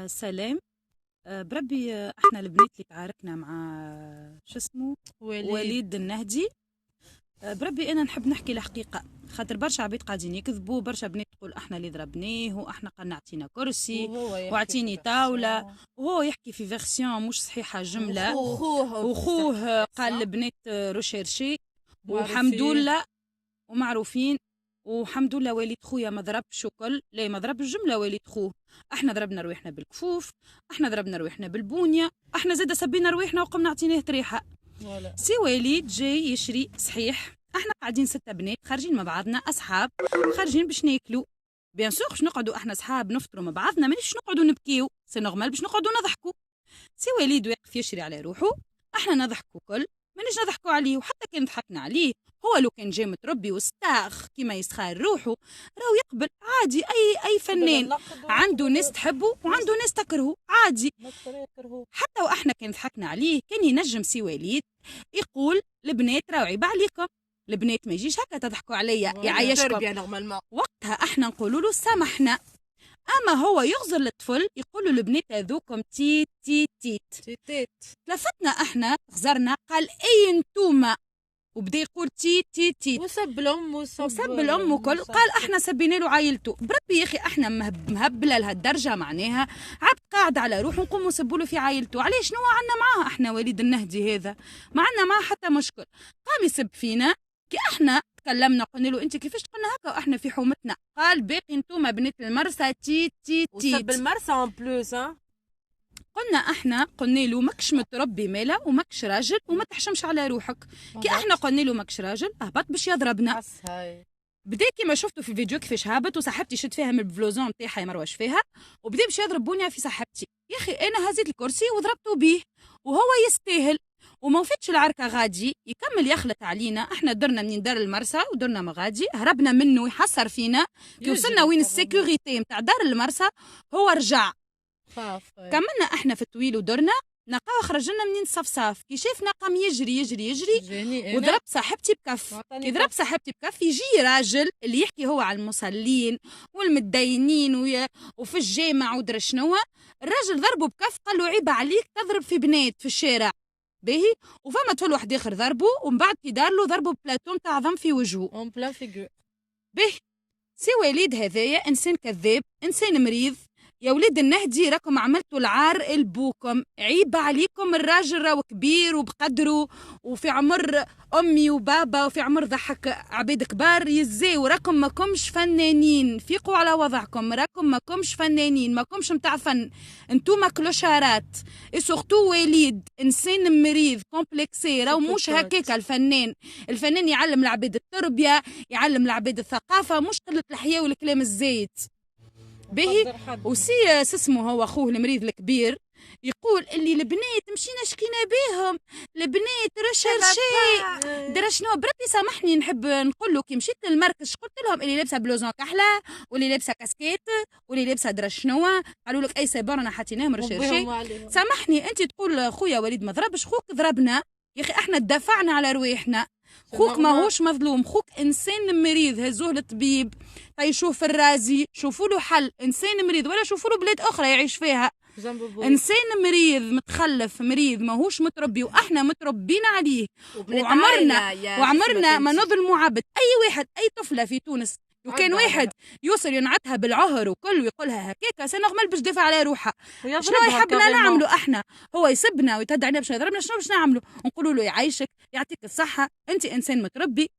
سلام. بربي، احنا البنات اللي تعاركنا مع شو اسمه وليد النهدي. بربي انا نحب نحكي الحقيقه، خاطر برشا عباد قاعدين يكذبوا، برشا بنات تقول احنا اللي ضربناه واحنا قلنا اعطينا كرسي واعطيني طاوله، وهو يحكي في فيرسيون مش صحيحه جمله. وخوه قال البنات روشيرشي وحمد لله ومعروفين، وحمد لله والد خويا ما ضربش وكل، لا ما ضرب الجمله والد خوه. احنا ضربنا رويحنا بالكفوف، احنا ضربنا رويحنا بالبونيه، احنا زاد سبينا رويحنا وقمنا عطيناه تريحه. سي وليد جاي يشري صحيح، احنا قاعدين 6 بنات خارجين مع بعضنا اصحاب، خارجين باش ناكلوا. بيان سور باش نقعدوا احنا اصحاب نفطروا مع بعضنا، مانيش نقعدوا نبكيو، سي نورمال باش نقعدوا نضحكوا. سي وليد واقف يشري على روحه، احنا نضحكوا كل، مانيش نضحكوا عليه، وحتى كان ضحكنا عليه هو لو كان جاي متربي وستاخ كيما يسخار روحه راهو يقبل عادي. اي فنان عنده ناس تحبه وعنده ناس تكرهه عادي. حتى واحنا كان ضحكنا عليه كان ينجم سي وليد يقول البنات راهو عيب عليكم، البنات ما يجيش هكا تضحكوا عليا يعيشكم. وقتها احنا نقولوا له سامحنا. اما هو يغزر للطفل يقول له البنات هذوكم تيت تيت تيت تيت. تلفتنا احنا غزرنا قال اي انتوما، وبدا يقول تيت تيت تيت وسب الام وكل. قال احنا سبينا له عائلته. بربي يا اخي احنا مهبله لهالدرجه، معناها عبد قاعد على روحه نقوموا نسبوا له في عائلته. علاش شنو عندنا معاه احنا وليد النهدي هذا؟ ما عندنا معاه حتى مشكل. قام يسب فينا كي احنا تكلمنا قلنا له انت كيفاش قلنا هكا واحنا في حومتنا؟ قال باقي انتوما بنات المرسى تيت تيت تيت. وسب المرسى ان بلوس. قلنا له ماكش متربي مالا وماكش راجل وما تحشمش على روحك. كي احنا قلنا له ماكش راجل اهبط باش يضربنا. بدا كيما شفتوا في الفيديو كيفاش هابط وصاحبتي شد فيها من البلوزون نتاعها يمروش فيها، وبدا باش يضرب بونيا في صاحبتي. يا اخي انا هزيت الكرسي وضربته بيه وهو يستاهل، وما وفتش العركه غادي يكمل يخلط علينا. احنا درنا منين دار المرسى ودرنا مغادي، هربنا منه يحصر فينا. كي وصلنا وين السيكوريتي نتاع دار المرسى هو رجع. كملنا احنا في الطويل ودرنا نلقاو خرج لنا منين صفصاف. كي شافنا قام يجري يجري يجري وضرب صاحبتي بكف. كي ضرب صاحبتي بكف يجي راجل اللي يحكي هو على المصلين والمتدينين وفي الجامع ودرا شنو، الراجل ضربه بكف قال له عيب عليك تضرب في بنات في الشارع باهي. وفما طفل واحد اخر ضربه، ومن بعد كي دار له ضربه ببلاتون تاع ضم في وجهه اون بلان فيغور باهي. سي وليد هذايا انسان كذاب، انسان مريض. يا وليد النهدي راكم عملتوا العار لبوكم، عيب عليكم. الراجل راهو كبير وبقدره وفي عمر امي وبابا وفي عمر ضحك عبيد كبار يزاو. راكم ماكمش فنانين، فيقوا على وضعكم. راكم ماكمش فنانين، ماكمش متاع فن، انتوما كلوشارات. سورتو وليد انسان مريض كومبلكسي، راهو مش هكاك الفنان يعلم العباد التربيه، يعلم العباد الثقافه، مش قله الحياه والكلام الزايد باهي. وسي اسمه هو اخوه المريض الكبير يقول اللي البنات مشينا شكينا بيهم، البنات رشرشي درا شنو. بربي سامحني نحب نقول له كي مشيت للمركز قلت لهم اللي لابسه بلوزون كحله واللي لابسه كاسكيت واللي لابسه درا شنو، قالوا لك اي سيبار انا حطيناهم رشرشي. سامحني انت تقول خويا وليد ما ضربش، خوك ضربنا يا اخي، احنا دافعنا على رواحنا. خوك ماهوش مظلوم، خوك انسان مريض هزوه للطبيب طيشوه في الرازي شوفوا له حل. انسان مريض ولا شوفوا له بلاد اخرى يعيش فيها. انسان مريض متخلف مريض ماهوش متربي، واحنا متربين عليه وعمرنا ما نظلموا عبد. اي واحد اي طفله في تونس وكان واحد يوصل ينعتها بالعهر وكل ويقولها هكاكا سي نورمال باش تدافع على روحها. شنو يحبنا نعملوا احنا؟ هو يسبنا ويتهد علينا باش يضربنا، شنو باش نعملوا؟ نقولوا له يعيشك يعطيك الصحه انت انسان متربي.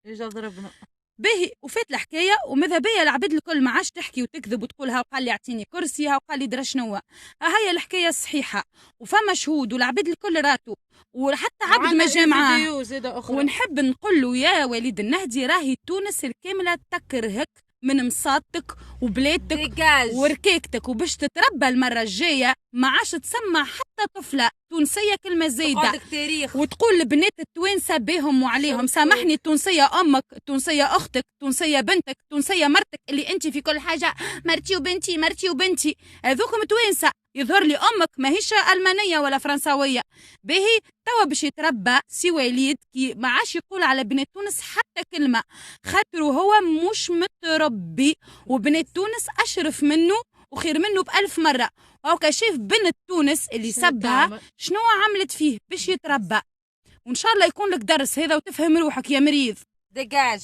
اجا ضربنا باهي. وفات الحكايه وماذا بيا العباد الكل ما عادش تحكي وتكذب وتقول ها وقال لي اعطيني كرسي ها وقال لي درا شنو. هي الحكايه الصحيحه وفما شهود والعباد الكل راتو وحتى عبد ما جا معاه. ونحب نقول له يا وليد النهدي راهي تونس الكامله تكرهك من مصادتك وبلادتك وركيكتك، وباش تتربى المره الجايه ما عادش تسمع حتى طفله تونسيه كلمه زايده وتقول البنات التوانسه بهم وعليهم. سامحني، التونسيه امك، التونسيه اختك، التونسيه بنتك، التونسيه مرتك اللي انت في كل حاجه مرتي وبنتي مرتي وبنتي، هذوكم توانسه. يظهر لي امك ماهيش المانيه ولا فرنساويه باهي. توا باش يتربى سي وليد كي ما عادش يقول على بنات تونس حتى كلمه، خاطر هو مش متربي وبنات تونس اشرف منه وخير منه ب1000 مرة. هاكا شاف بنت تونس اللي سبها شنو عملت فيه باش يتربى. وإن شاء الله يكون لك درس هذا وتفهم روحك يا مريض. ديجاج.